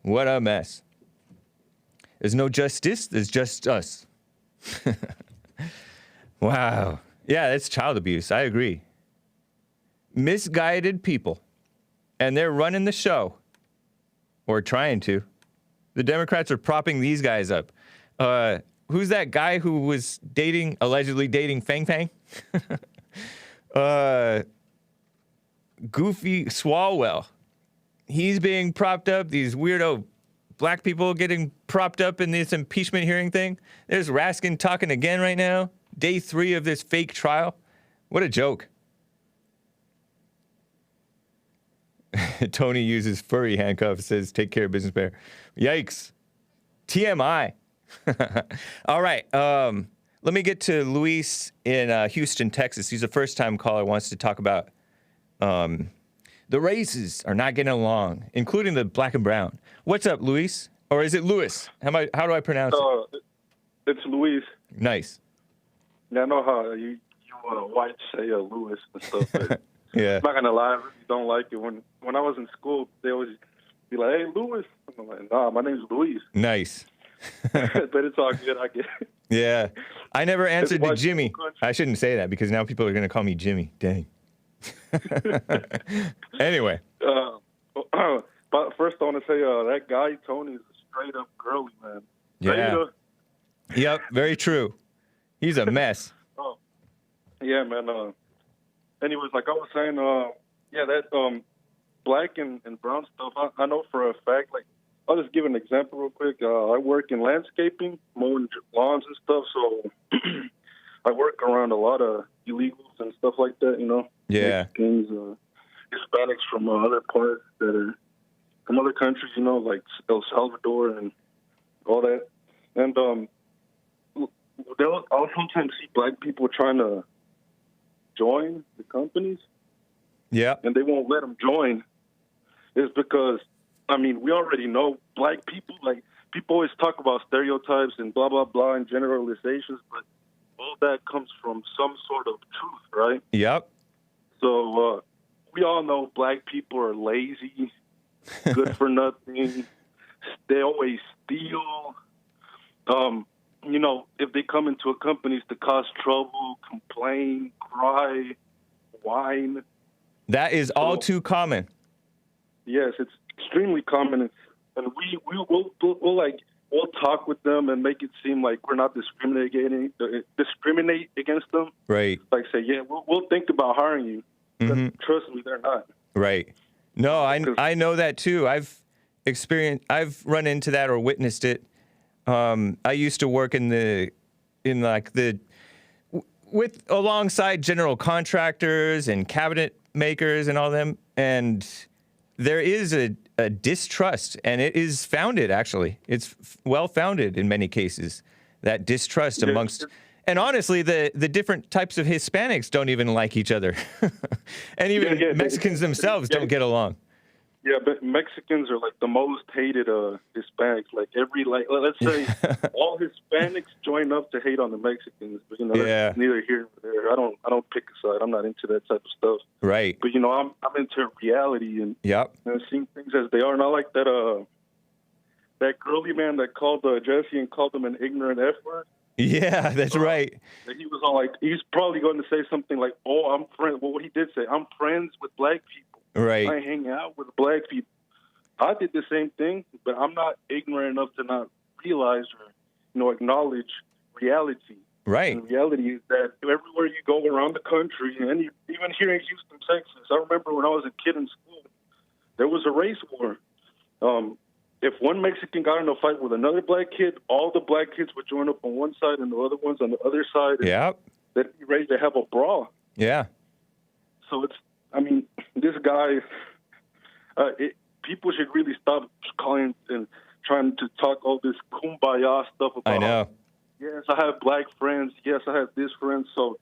What a mess. There's no justice, there's just us. Wow. Yeah, that's child abuse. I agree. Misguided people. And they're running the show. Or trying to. The Democrats are propping these guys up. Who's that guy who was allegedly dating Fang Fang? Goofy Swalwell. He's being propped up. These weirdo black people getting propped up in this impeachment hearing thing. There's Raskin talking again right now. Day 3 of this fake trial. What a joke. Tony uses furry handcuffs, says, take care, business bear. Yikes. TMI. All right. Let me get to Luis in Houston, Texas. He's a first-time caller, wants to talk about the races are not getting along, including the black and brown. What's up, Luis? Or is it Louis? How do I pronounce it? It's Luis. Nice. Yeah, I know how you whites say Louis and stuff, but Yeah. I'm not gonna lie, I really don't like it. When I was in school, they always be like, "Hey, Louis." I'm like, "Nah, my name's Luis." Nice. But it's all good, I get it. Yeah. I never answered to white Jimmy. people country. I shouldn't say that because now people are going to call me Jimmy. Dang. Anyway. But first, I want to say that guy Tony is a straight up girly man. Yeah. Yep. Very true. He's a mess. Oh, yeah, man. Anyways, like I was saying, yeah, that black and brown stuff. I know for a fact. Like, I'll just give an example real quick. I work in landscaping, mowing lawns and stuff. So I work around a lot of illegals and stuff like that. You know. Yeah. Mexicans, Hispanics from other parts that are from other countries. You know, like El Salvador and all that. And I'll sometimes see black people trying to join the companies, Yeah. and they won't let them join. It's because, I mean, we already know black people, like, people always talk about stereotypes and blah, blah, blah, and generalizations, but all that comes from some sort of truth, right? Yep. So we all know black people are lazy, good for nothing. They always steal. You know, if they come into a company to cause trouble, complain, cry, whine. That is all too common. Yes, it's extremely common, and we'll talk with them and make it seem like we're not discriminate against them. Right. Like say, yeah, we'll think about hiring you. Mm-hmm. But trust me, they're not. Right. No, I know that too. I've run into that or witnessed it. I used to work with alongside general contractors and cabinet makers and all them, and there is a distrust, and it is founded, actually. It's well founded in many cases, that distrust amongst, and honestly, the different types of Hispanics don't even like each other. And even Mexicans themselves don't get along. Yeah, but Mexicans are like the most hated Hispanics. Like let's say all Hispanics join up to hate on the Mexicans. But that's neither here nor there. I don't pick a side. I'm not into that type of stuff. Right. But I'm into reality and seeing things as they are. And I like that that girly man that called Jesse and called him an ignorant F word. Yeah, that's right. That he was all like, he's probably going to say something like, "Oh, I'm friends." Well, what he did say, "I'm friends with black people. Right. I hang out with black people." I did the same thing, but I'm not ignorant enough to not realize or, acknowledge reality. Right. And reality is that everywhere you go around the country, and even here in Houston, Texas, I remember when I was a kid in school, there was a race war. If one Mexican got in a fight with another black kid, all the black kids would join up on one side and the other ones on the other side. Yeah. They'd be ready to have a brawl. Yeah. So this guy, people should really stop calling and trying to talk all this kumbaya stuff about. I know. Yes, I have black friends. Yes, I have this friend. So,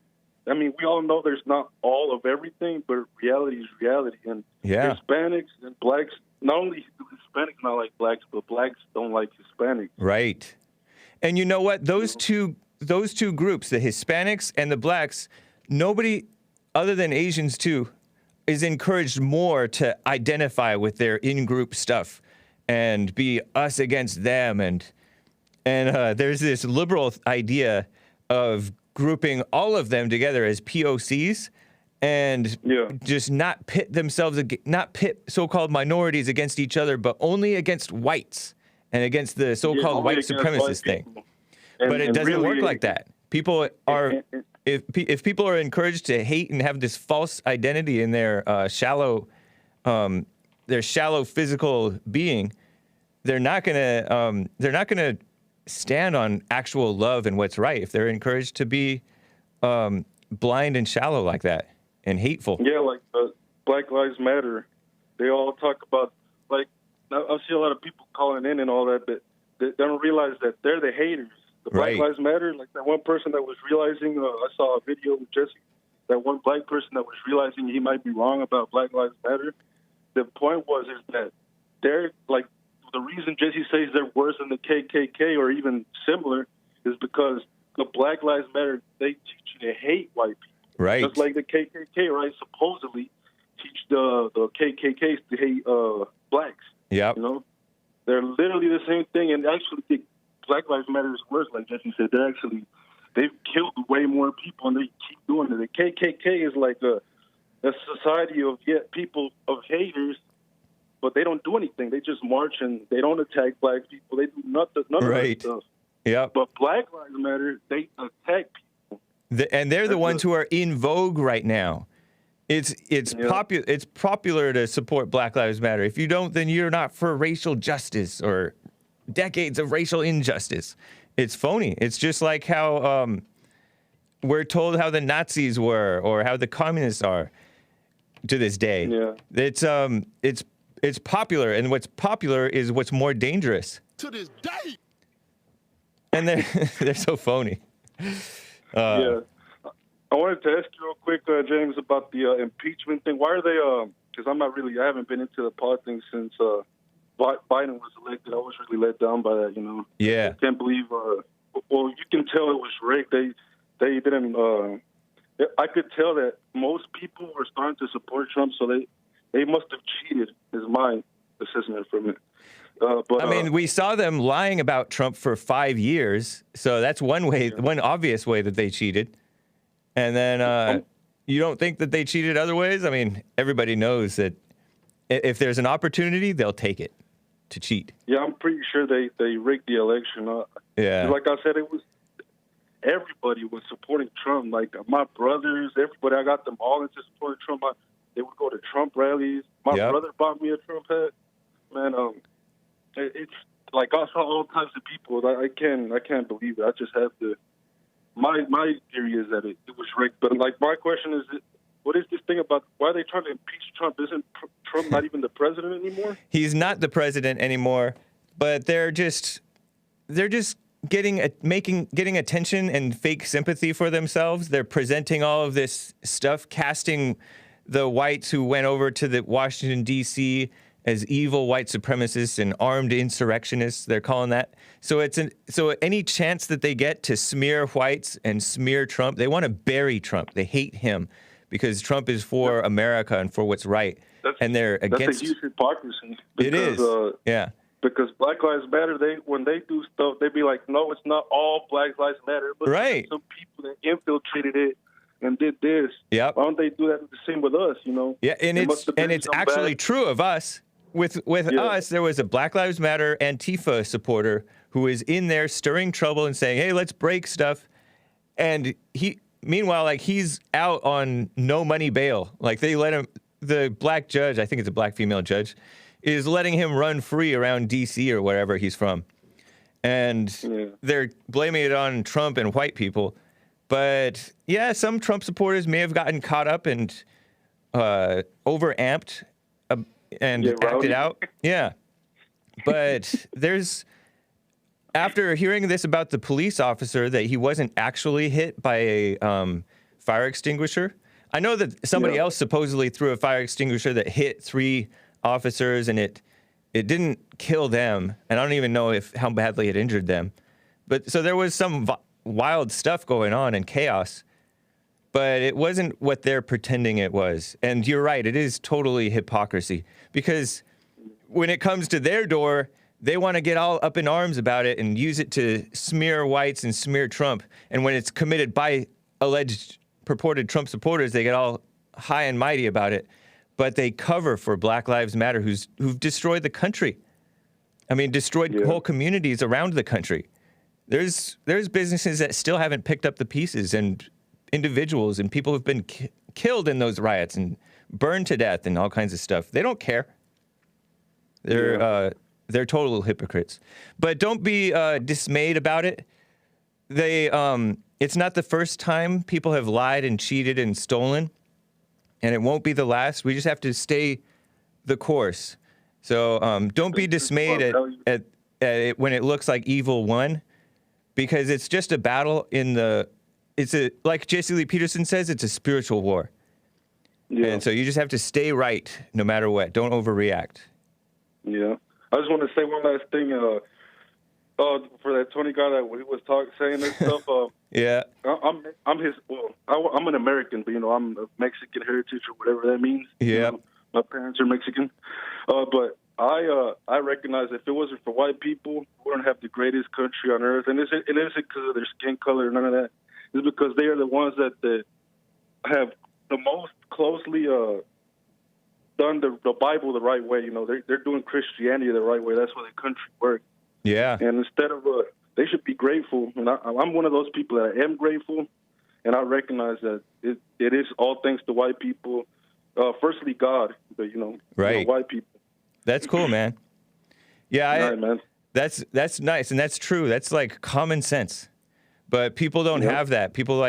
we all know there's not all of everything, but reality is reality. And Yeah. Hispanics and blacks, not only do Hispanics not like blacks, but blacks don't like Hispanics. Right. And you know what? Those two groups, the Hispanics and the blacks, nobody other than Asians too, is encouraged more to identify with their in-group stuff and be us against them. And there's this liberal idea of grouping all of them together as POCs and just not pit so-called minorities against each other, but only against whites and against the so-called white supremacist thing. But it doesn't work like that. People are, if people are encouraged to hate and have this false identity in their shallow physical being, they're not gonna stand on actual love and what's right if they're encouraged to be blind and shallow like that and hateful. Yeah, like Black Lives Matter. They all talk about, like, I see a lot of people calling in and all that, but they don't realize that they're the haters. The Black Lives Matter, like that one person that was realizing, I saw a video with Jesse, that one black person that was realizing he might be wrong about Black Lives Matter. The point is that they're, like, the reason Jesse says they're worse than the KKK or even similar is because the Black Lives Matter, they teach you to hate white people. Right. Just like the KKK, right, supposedly teach the KKKs to hate blacks. Yep. They're literally the same thing. And actually, Black Lives Matter is worse, like Jesse said. They've killed way more people, and they keep doing it. The KKK is like a society of people, of haters, but they don't do anything. They just march, and they don't attack black people. They do none of that stuff. Yeah. But Black Lives Matter, they attack people. And they're the ones who are in vogue right now. It's popular to support Black Lives Matter. If you don't, then you're not for racial justice or decades of racial injustice. It's phony. It's just like how we're told how the Nazis were or how the communists are to this day. Yeah. It's popular, and what's popular is what's more dangerous. To this day. And they're so phony. I wanted to ask you real quick, James, about the impeachment thing. Why are they? Because I haven't been into the politics since Biden was elected. I was really let down by that. Yeah. I can't believe. Well, you can tell it was rigged. They didn't. I could tell that most people were starting to support Trump, so they must have cheated. Is my assessment from it. But we saw them lying about Trump for 5 years, so that's one obvious way that they cheated. And then you don't think that they cheated other ways? I mean, everybody knows that if there's an opportunity, they'll take it to cheat. Yeah, I'm pretty sure they rigged the election. Like I said, everybody was supporting Trump. Like my brothers, everybody, I got them all into supporting Trump. They would go to Trump rallies. My brother bought me a Trump hat. Man, it's like I saw all types of people. I can't believe it. I just have to. My theory is that it was rigged. But like my question is, what is this thing about? Why are they trying to impeach Trump? Isn't Trump not even the president anymore? He's not the president anymore. But they're just getting attention and fake sympathy for themselves. They're presenting all of this stuff, casting the whites who went over to the Washington D.C. as evil white supremacists and armed insurrectionists. They're calling that. So so any chance that they get to smear whites and smear Trump, they want to bury Trump. They hate him because Trump is for America and for what's right. They're against. That's a huge hypocrisy. It is. Yeah. Because Black Lives Matter, when they do stuff, they be like, no, it's not all Black Lives Matter. But Right. some people that infiltrated it and did this. Yep. Why don't they do that the same with us, you know? Yeah, and There must have been it's some actually bad- true of us. With Yeah. us, there was a Black Lives Matter Antifa supporter who is in there stirring trouble and saying, "Hey, let's break stuff." And meanwhile, like, he's out on no money bail. Like, they let him. The black judge, I think it's a black female judge, is letting him run free around D.C. or wherever he's from. And they're blaming it on Trump and white people. But yeah, some Trump supporters may have gotten caught up and overamped and acted rowdy. out. Yeah. But after hearing this about the police officer, that he wasn't actually hit by a fire extinguisher. I know that somebody else supposedly threw a fire extinguisher that hit 3 officers, and it didn't kill them. And I don't even know how badly it injured them. But so there was some wild stuff going on and chaos, but it wasn't what they're pretending it was. And you're right, it is totally hypocrisy, because when it comes to their door, they want to get all up in arms about it and use it to smear whites and smear Trump. And when it's committed by alleged purported Trump supporters, they get all high and mighty about it. But they cover for Black Lives Matter, who've destroyed the country. I mean, destroyed whole communities around the country. There's businesses that still haven't picked up the pieces, and individuals and people who've been killed in those riots and burned to death and all kinds of stuff. They don't care. They're total hypocrites. But don't be dismayed about it. It's not the first time people have lied and cheated and stolen, and it won't be the last. We just have to stay the course. So don't be dismayed at it when it looks like evil won, because it's just a battle like Jesse Lee Peterson says, it's a spiritual war. Yeah. And so you just have to stay right no matter what. Don't overreact. Yeah. I just want to say one last thing. For that Tony guy that he was saying this stuff. Yeah. I'm an American, but I'm of Mexican heritage or whatever that means. Yeah. My parents are Mexican, but I recognize if it wasn't for white people, we wouldn't have the greatest country on earth. And it isn't because of their skin color or none of that. It's because they are the ones that have the most closely done the Bible the right way. They're doing Christianity the right way. That's why the country works. Yeah. And instead of they should be grateful. And I'm one of those people that I am grateful, and I recognize that it is all thanks to white people. Firstly, God, but right. White people. That's cool, man. Yeah, man. That's nice, and that's true. That's like common sense. But people don't have that. People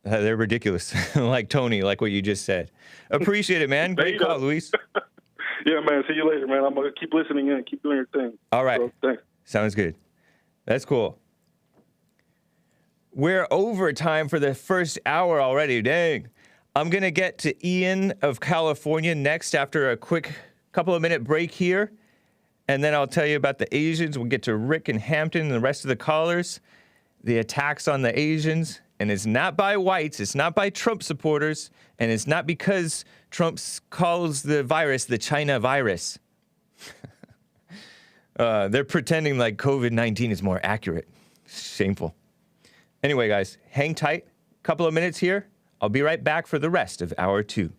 they're ridiculous. Like Tony, like what you just said. Appreciate it, man. Great call, Luis. Yeah, man. See you later, man. I'm going to keep listening in. Keep doing your thing. All right. So, thanks. Sounds good. That's cool. We're over time for the first hour already. Dang. I'm going to get to Ian of California next after a quick couple of minute break here. And then I'll tell you about the Asians. We'll get to Rick and Hampton and the rest of the callers. The attacks on the Asians. And it's not by whites. It's not by Trump supporters. And it's not because Trump calls the virus the China virus. They're pretending like COVID-19 is more accurate. Shameful. Anyway, guys, hang tight. Couple of minutes here. I'll be right back for the rest of hour 2.